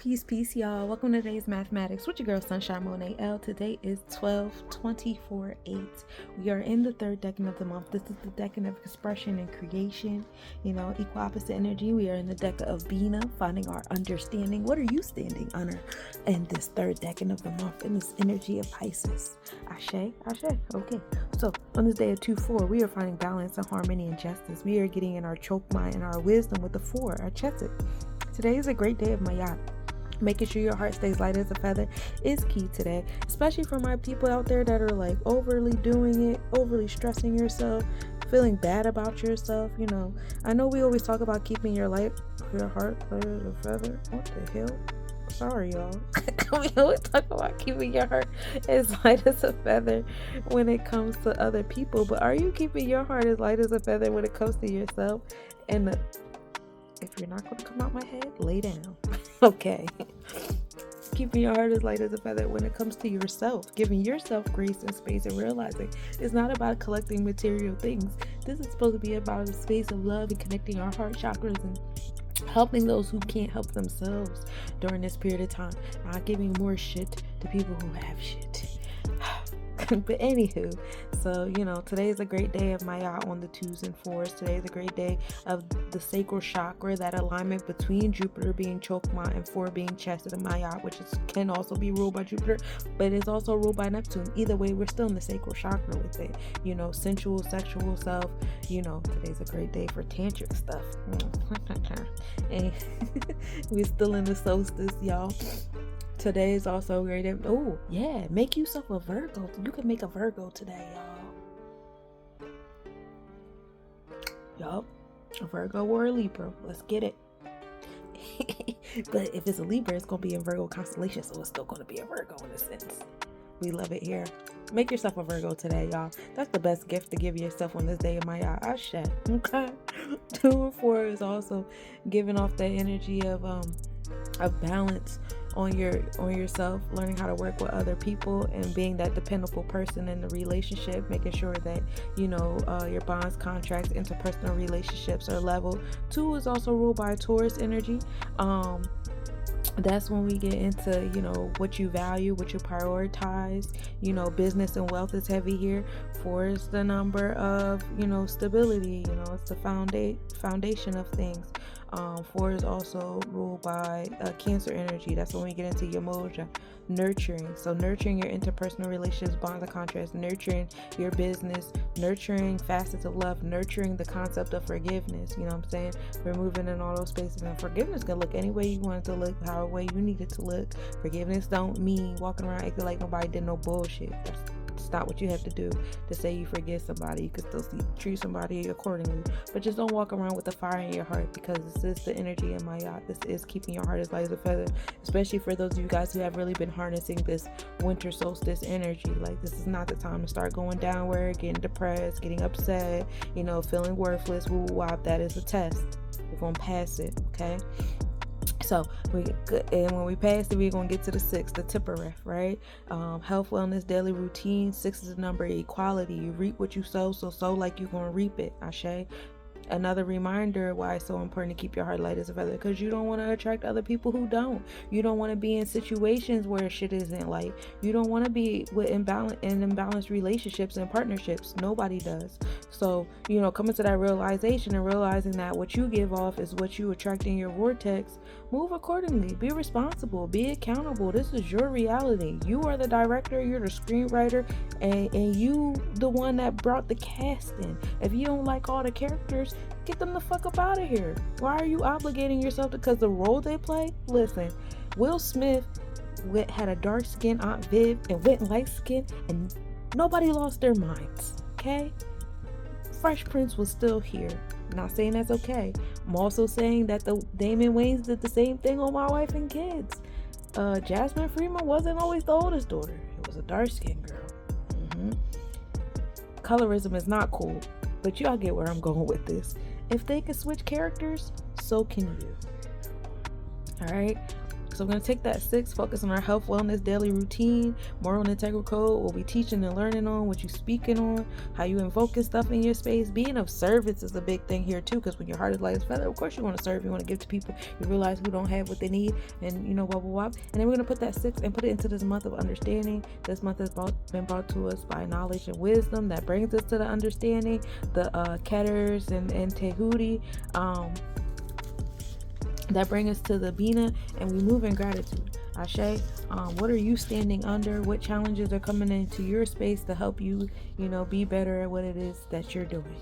Peace, y'all. Welcome to today's mathematics with your girl Sunshine Monet L. Today is 12/24/8. We are in the third decan of the month. This is the decan of expression and creation. Equal opposite energy. We are in the deca of Bina, finding our understanding. What are you standing under in this third decan of the month in this energy of Pisces? Ashe. Okay. So on this day of 2/4, we are finding balance and harmony and justice. We are getting in our choke mind and our wisdom with the 4, our chesed. Today is a great day of maat. Making sure your heart stays light as a feather is key today, especially for my people out there that are like overly doing it, overly stressing yourself, feeling bad about yourself. I know we always talk about keeping your heart light as a feather. What the hell? Sorry, y'all. We always talk about keeping your heart as light as a feather when it comes to other people, but are you keeping your heart as light as a feather when it comes to yourself? And if you're not going to come out my head, lay down. Okay. Keeping your heart as light as a feather when it comes to yourself, giving yourself grace and space, and realizing it's not about collecting material things. This is supposed to be about a space of love and connecting our heart chakras and helping those who can't help themselves during this period of time. Not giving more shit to people who have shit. But anywho, so today is a great day of maat on the 2s and 4s. Today is a great day of the sacral chakra, that alignment between Jupiter being chokma and 4 being chesed and maat, which can also be ruled by Jupiter, but is also ruled by Neptune. Either way, we're still in the sacral chakra with it. Sensual, sexual self. Today's a great day for tantric stuff. And we're still in the solstice, y'all. Today is also a great day. Oh, yeah. Make yourself a Virgo. You can make a Virgo today, y'all. Yup. A Virgo or a Libra. Let's get it. But if it's a Libra, it's going to be in Virgo constellation, so it's still going to be a Virgo in a sense. We love it here. Make yourself a Virgo today, y'all. That's the best gift to give yourself on this day of maat. Ashe. Okay. 2 and 4 is also giving off that energy of balance on yourself, learning how to work with other people and being that dependable person in the relationship, making sure that your bonds, contracts, interpersonal relationships are level. 2 is also ruled by Taurus energy. That's when we get into what you value, what you prioritize. Business and wealth is heavy here. 4 is the number of stability. It's the foundation of things. 4 is also ruled by Cancer energy. That's when we get into your moja, nurturing. So nurturing your interpersonal relationships, bonds and contracts, nurturing your business, nurturing facets of love, nurturing the concept of forgiveness. You know what I'm saying? We're moving in all those spaces, and forgiveness can look any way you want it to look, however way you need it to look. Forgiveness don't mean walking around acting like nobody did no bullshit. That's not what you have to do to say you forgive somebody. You can still treat somebody accordingly, but just don't walk around with the fire in your heart, because this is the energy in maat. This is keeping your heart as light as a feather, especially for those of you guys who have really been harnessing this winter solstice energy. Like, this is not the time to start going downward, getting depressed, getting upset, feeling worthless. Woo-wop. That is a test. We're gonna pass it, okay? So when we pass it, we're going to get to the 6, the tippereth, right? Health, wellness, daily routine. 6 is the number of equality. You reap what you sow, so sow like you're going to reap it. Ashe. Another reminder why it's so important to keep your heart light as a feather, because you don't want to attract other people who don't. You don't want to be in situations where shit isn't light. You don't want to be with imbalanced relationships and partnerships. Nobody does. So, coming to that realization and realizing that what you give off is what you attract in your vortex, move accordingly. Be responsible. Be accountable. This is your reality. You are the director. You're the screenwriter, and you the one that brought the cast in. If you don't like all the characters, get them the fuck up out of here. Why are you obligating yourself because the role they play? Listen, Will Smith had a dark skin Aunt Viv and went light skin, and nobody lost their minds. Okay? Fresh Prince was still here. Not saying that's okay. I'm also saying that the Damon Wayans did the same thing on My Wife and Kids. Jasmine Freeman wasn't always the oldest daughter. It was a dark skinned girl. Colorism is not cool, but y'all get where I'm going with this. If they can switch characters, so can you. All right. So we're going to take that 6, focus on our health, wellness, daily routine, moral and integral code, what we teaching and learning on, what you speaking on, how you invoking stuff in your space. Being of service is a big thing here too, because when your heart is light as feather, of course you want to serve, you want to give to people, you realize who don't have what they need, and blah, blah, blah. And then we're going to put that 6 and put it into this month of understanding. This month has been brought to us by knowledge and wisdom that brings us to the understanding, the Ketters and Tehuti, that bring us to the Bina, and we move in gratitude. Ashe, what are you standing under? What challenges are coming into your space to help you, be better at what it is that you're doing?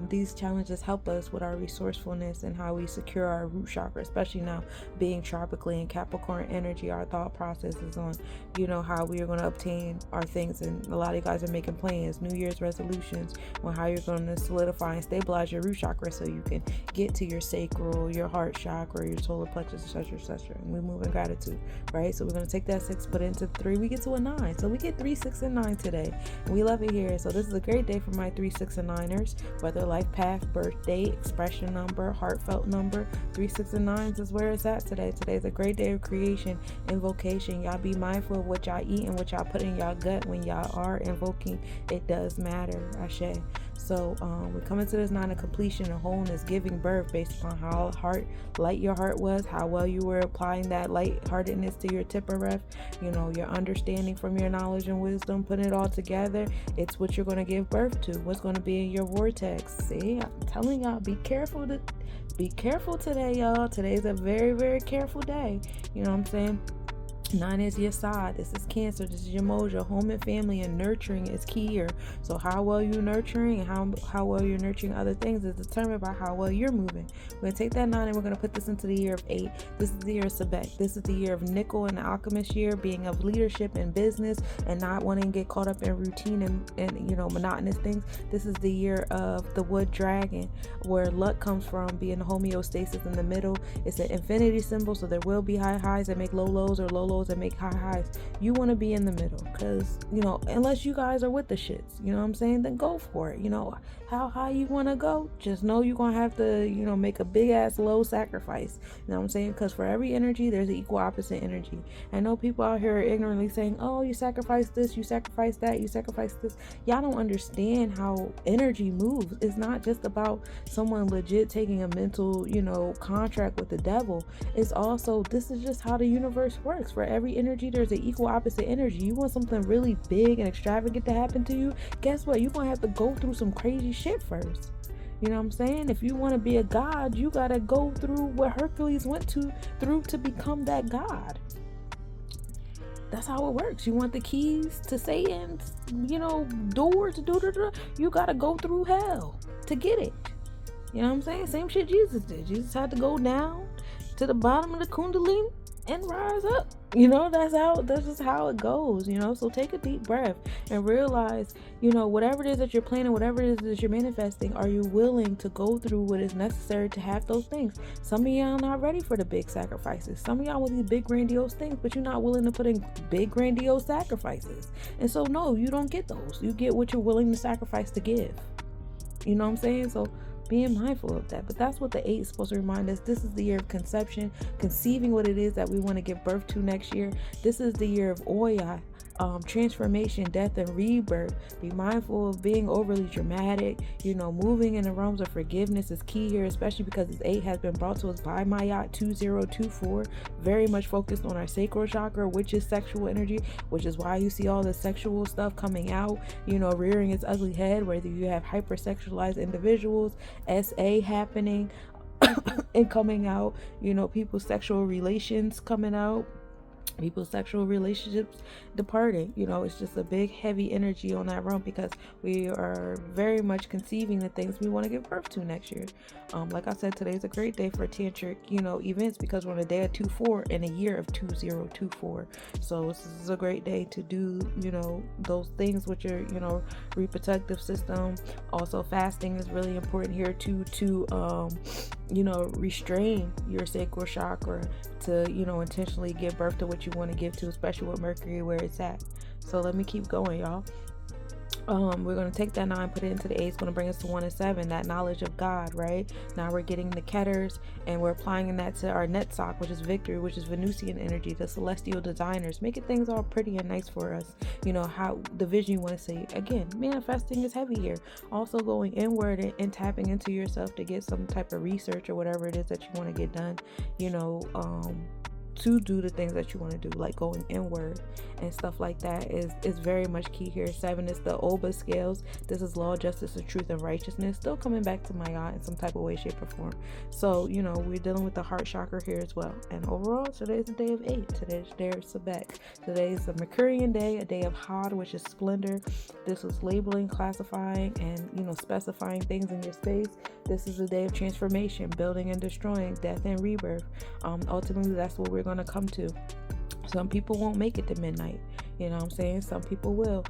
These challenges help us with our resourcefulness and how we secure our root chakra, especially now being tropically in Capricorn energy. Our thought process is on, how we are going to obtain our things, and a lot of you guys are making plans, New Year's resolutions on how you're going to solidify and stabilize your root chakra so you can get to your sacral, your heart chakra, your solar plexus, etc., etc. And we move in gratitude, right? So we're going to take that 6, put it into 3, we get to a 9. So we get 3, 6, and 9 today. And we love it here. So this is a great day for my 3, 6, and 9ers, whether life path, birthday, expression number, heartfelt number. 3, 6, and 9s is where it's at today. Today's a great day of creation, invocation. Y'all be mindful of what y'all eat and what y'all put in y'all gut when y'all are invoking. It does matter. Ashe. So we come into this 9 of completion and wholeness, giving birth based upon how light your heart was, how well you were applying that lightheartedness to your tipper ref, your understanding from your knowledge and wisdom, putting it all together. It's what you're going to give birth to, what's going to be in your vortex. See, I'm telling y'all, be careful today, y'all. Today's a very, very careful day. You know what I'm saying? 9 is your side. This is Cancer. This is your mojo. Home and family and nurturing is key here. So how well you're nurturing and how well you're nurturing other things is determined by how well you're moving. We're going to take that 9 and we're going to put this into the year of 8. This is the year of sobek. This is the year of nickel and the alchemist year, being of leadership and business and not wanting to get caught up in routine and monotonous things. This is the year of the wood dragon, where luck comes from, being homeostasis in the middle. It's an infinity symbol, so there will be high highs that make low lows or low lows and make high highs. You want to be in the middle, because unless you guys are with the shits, you know what I'm saying, then go for it. How high you want to go, just know you're gonna have to make a big ass low sacrifice. You know what I'm saying? Because for every energy there's an equal opposite energy. I know people out here are ignorantly saying, oh, you sacrifice this, you sacrifice that, you sacrifice this. Y'all don't understand how energy moves. It's not just about someone legit taking a mental contract with the devil. It's also, this is just how the universe works. For every energy there's an equal opposite energy. You want something really big and extravagant to happen to you, guess what? You're gonna have to go through some crazy shit first. You know what I'm saying? If you want to be a god, you gotta go through what Hercules went through to become that god. That's how it works. You want the keys to Satan's doors, you gotta go through hell to get it. You know what I'm saying? Same shit Jesus did. Jesus had to go down to the bottom of the kundalini and rise up. That's just how it goes. So take a deep breath and realize, whatever it is that you're planning, whatever it is that you're manifesting, are you willing to go through what is necessary to have those things? Some of y'all not ready for the big sacrifices. Some of y'all want these big grandiose things, but you're not willing to put in big grandiose sacrifices. And so no, you don't get those. You get what you're willing to sacrifice to give. You know what I'm saying? So being mindful of that. But that's what the 8 is supposed to remind us. This is the year of conception, conceiving what it is that we want to give birth to next year. This is the year of Oya, transformation, death, and rebirth. Be mindful of being overly dramatic. Moving in the realms of forgiveness is key here, especially because this 8 has been brought to us by maat 2024. Very much focused on our sacral chakra, which is sexual energy, which is why you see all the sexual stuff coming out, rearing its ugly head, whether you have hypersexualized individuals, SA happening and coming out, people's sexual relations coming out, people's sexual relationships departing. It's just a big heavy energy on that realm, because we are very much conceiving the things we want to give birth to next year. Like I said, today's a great day for tantric events, because we're on a day of 2-4 and a year of 2024. So this is a great day to do those things with your reproductive system. Also, fasting is really important here to restrain your sacral chakra to intentionally give birth to what you want to give to, especially with Mercury where it's at. So let me keep going, y'all. We're going to take that 9, put it into the 8. It's going to bring us to 1 and 7, that knowledge of God, right? Now we're getting the ketters, and we're applying that to our Netzach, which is victory, which is Venusian energy, the celestial designers, making things all pretty and nice for us. How the vision you want to see. Again, manifesting is heavy here. Also going inward and tapping into yourself to get some type of research or whatever it is that you want to get done, to do the things that you want to do, like going inward and stuff like that is very much key here. 7 is the Oba scales. This is law, justice, and truth and righteousness, still coming back to maat in some type of way, shape, or form. So we're dealing with the heart chakra here as well. And overall, today's the day of 8. Today's the day of sobek. Today's the Mercurian day, a day of had, which is splendor. This is labeling, classifying, and specifying things in your space. This is a day of transformation, building and destroying, death and rebirth. Ultimately, that's what we're going to come to. Some people won't make it to midnight. Some people will.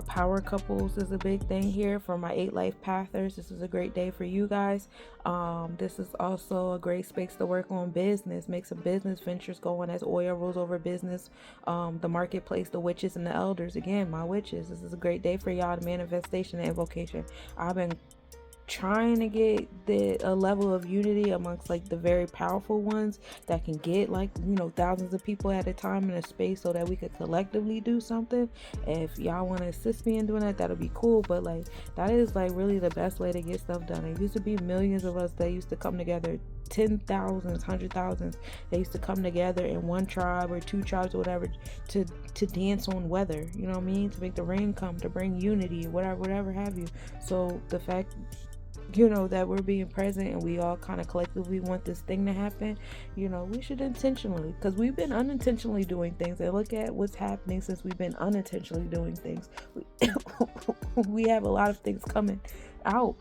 Power couples is a big thing here for my 8 life pathers. This is a great day for you guys. This is also a great space to work on business, make some business ventures going as oil rolls over business. The marketplace, the witches and the elders. Again, my witches. This is a great day for y'all to manifestation and invocation. I've been trying to get a level of unity amongst the very powerful ones that can get thousands of people at a time in a space so that we could collectively do something. If y'all want to assist me in doing that, that'll be cool. But that is really the best way to get stuff done. It used to be millions of us that used to come together, 10,000s, 100,000s. They used to come together in one tribe or 2 tribes or whatever to dance on weather, to make the rain come, to bring unity, whatever have you. So the fact that we're being present and we all kind of collectively want this thing to happen, we should intentionally, because we've been unintentionally doing things, and look at what's happening since we've been unintentionally doing things. We have a lot of things coming out,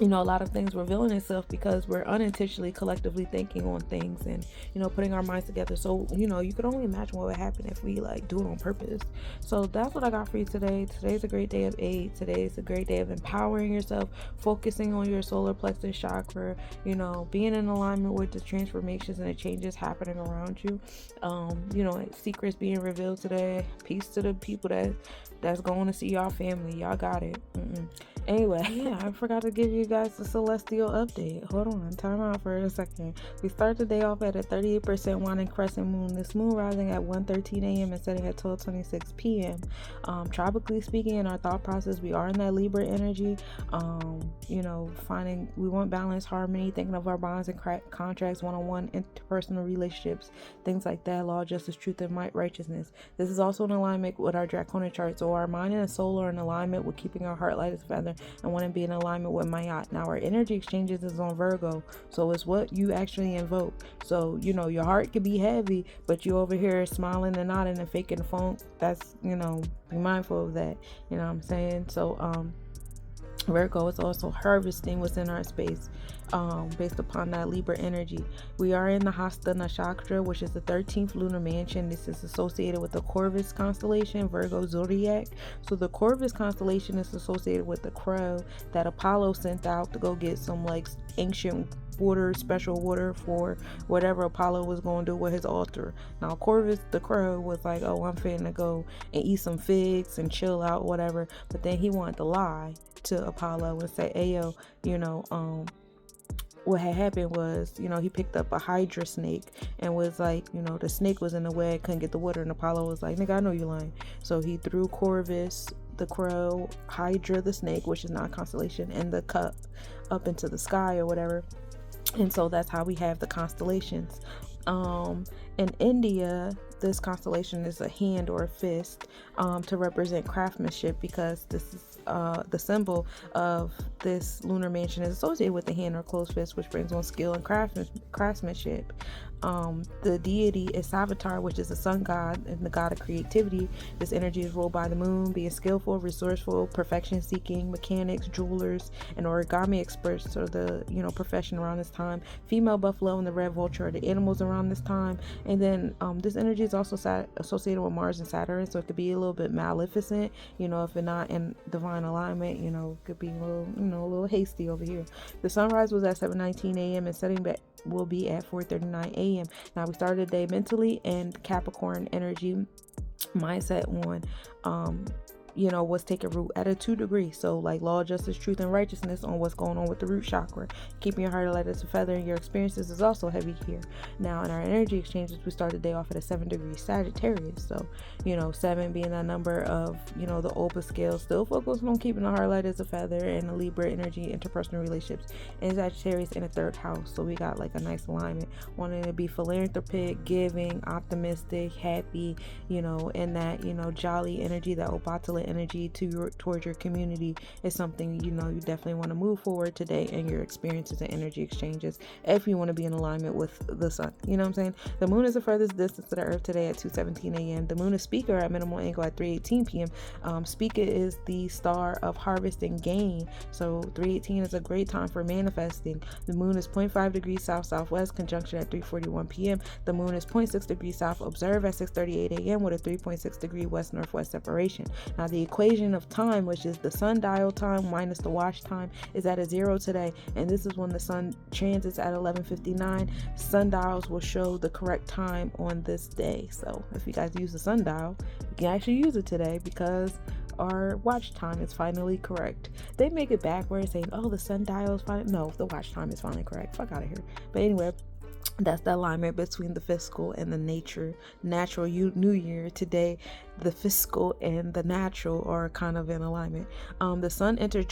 a lot of things revealing itself because we're unintentionally collectively thinking on things and putting our minds together. So you could only imagine what would happen if we do it on purpose. So that's what I got for you today. Today's a great day of 8. Today's a great day of empowering yourself, focusing on your solar plexus chakra, being in alignment with the transformations and the changes happening around you. Secrets being revealed today. Peace to the people that's going to see y'all family. Y'all got it. Anyway, yeah, I forgot to give you guys the celestial update. Hold on, time out for a second. We start the day off at a 38% waning crescent moon. This moon rising at 1:13 a.m. and setting at 12:26 p.m. Tropically speaking, in our thought process, we are in that Libra energy. We want balance, harmony, thinking of our bonds and contracts, one-on-one interpersonal relationships, things like that. Law, justice, truth, and righteousness. This is also in alignment with our Draconic chart. So our mind and soul are in alignment with keeping our heart light as a feather and want to be in alignment with maat. Now our energy exchanges is on Virgo, so it's what you actually invoke. So your heart could be heavy, but you over here smiling and nodding and faking the phone. That's be mindful of that. You know what I'm saying? So Virgo is also harvesting what's in our space, based upon that Libra energy. We are in the Hasta Nakshatra, which is the 13th lunar mansion. This is associated with the Corvus constellation, Virgo zodiac. So the Corvus constellation is associated with the crow that Apollo sent out to go get some ancient water, special water for whatever Apollo was going to do with his altar. Now Corvus the crow was like, oh, I'm finna go and eat some figs and chill out, whatever. But then he wanted to lie to Apollo and say, ayo, what had happened was, he picked up a hydra snake and was like, the snake was in the way, couldn't get the water, and Apollo was like, nigga, I know you lying. So he threw Corvus the crow, Hydra the snake, which is not a constellation, and the cup up into the sky or whatever. And so that's how we have the constellations. In India, this constellation is a hand or a fist, to represent craftsmanship, because this is the symbol of this lunar mansion is associated with the hand or closed fist, which brings on skill and craftsmanship. The deity is Savitar, which is the sun god and the god of creativity. This energy is ruled by the moon, being skillful, resourceful, perfection seeking, mechanics, jewelers, and origami experts are the profession around this time. Female buffalo and the red vulture are the animals around this time. And then this energy is also associated with Mars and Saturn, so it could be a little bit maleficent, if it's not in divine alignment, it could be a little hasty over here. The sunrise was at 7:19 a.m. and setting back will be at 4:39 a.m. Now we started the day mentally and Capricorn energy mindset on what's taking root at a 2 degree. So like law, justice, truth, and righteousness on what's going on with the root chakra. Keeping your heart light as a feather in your experiences is also heavy here. Now in our energy exchanges, we start the day off at a 7 degree Sagittarius. So 7 being a number of the Oba scale, still focused on keeping the heart light as a feather, and the Libra energy, interpersonal relationships, and Sagittarius in the 3rd house. So we got like a nice alignment, wanting to be philanthropic, giving, optimistic, happy, and that jolly energy, that obatala energy towards your community is something you definitely want to move forward today in your experiences and energy exchanges if you want to be in alignment with the sun. You know what I'm saying? The moon is the furthest distance to the earth today at 2:17 a.m. The moon is Speaker at minimal angle at 3:18 p.m. Speaker is the star of harvest and gain, so 3:18 is a great time for manifesting. The moon is 0.5 degrees south southwest conjunction at 3:41 p.m. The moon is 0.6 degrees south observe at 6:38 a.m. with a 3.6 degree west northwest separation. Now the equation of time, which is the sundial time minus the watch time, is at a 0 today, and this is when the sun transits at 11:59. Sundials will show the correct time on this day, so if you guys use the sundial, you can actually use it today because our watch time is finally correct. They make it backwards saying, oh, the sundial is fine. No, the watch time is finally correct. Fuck out of here. But anyway, that's the alignment between the fiscal and the natural new year. Today the fiscal and the natural are kind of in alignment. The sun enters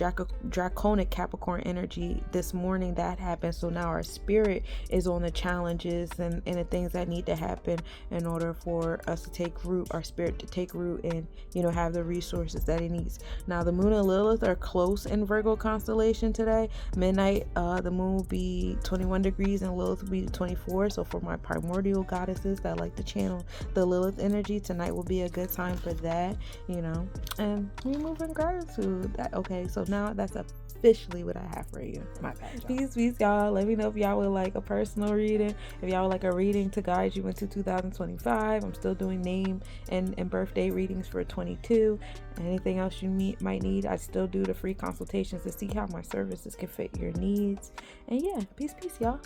Draconic Capricorn energy this morning. That happened. So now our spirit is on the challenges and the things that need to happen in order for us to take root, our spirit to take root and have the resources that it needs. Now the moon and Lilith are close in Virgo constellation today. Midnight, the moon will be 21 degrees and Lilith will be 24. So for my primordial goddesses that like to channel the Lilith energy, tonight will be a good time for that, and we move in gratitude. Okay, so now that's officially what I have for you. My bad, y'all. Peace, y'all. Let me know if y'all would like a personal reading, if y'all would like a reading to guide you into 2025. I'm still doing name and birthday readings for 22. Anything else you might need, I still do the free consultations to see how my services can fit your needs. And yeah, peace, y'all.